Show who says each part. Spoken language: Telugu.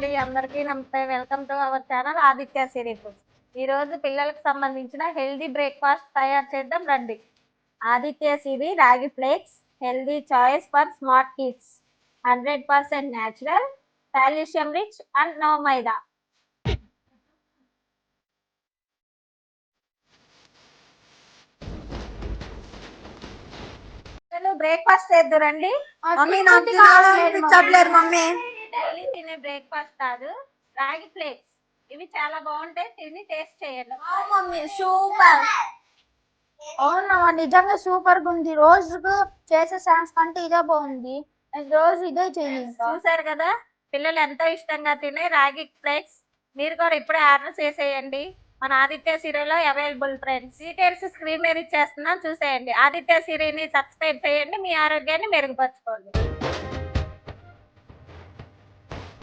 Speaker 1: అండి. అందరికీ నమస్తే. Welcome to our channel Aditya Siri foods. ఈరోజు పిల్లలకు సంబంధించిన హెల్తీ బ్రేక్‌ఫాస్ట్ తయారు చేద్దాం రండి. Aditya Siri ragi flakes healthy choice for smart kids. 100% natural, calcium rich and no maida. Breakfast చేద్దురండి.
Speaker 2: మమ్మీ నాకు తినాలనిపించట్లేదు మమ్మీ.
Speaker 1: డైలీ తినే బ్రేక్‌ఫాస్ట్ కాదు, రాగి ఫ్లేక్స్. ఇవి చాలా బాగుంటాయి, తిని టేస్ట్ చేయండి.
Speaker 2: Mummy super. అవునమ్మా, నిజంగా సూపర్ గా ఉంది. రోజుకు చేసే స్నాక్స్ కంటే ఇదే బాగుంది. నేను రోజు ఇదే చేయాలి.
Speaker 1: చూసారు కదా, పిల్లలు ఎంతో ఇష్టంగా తినే రాగి ఫ్లేక్స్. మీరు కూడా ఇప్పుడే ఆర్డర్ చేసేయండి. మన ఆదిత్య సిరిలో అవైలబుల్ ఫ్రెండ్స్. డీటెయిల్స్ స్క్రీన్ మీద ఇచ్చేస్తున్నాం, చూసేయండి. ఆదిత్య సిరిని సబ్స్క్రైబ్ చేయండి, మీ ఆరోగ్యాన్ని మెరుగుపరచుకోండి.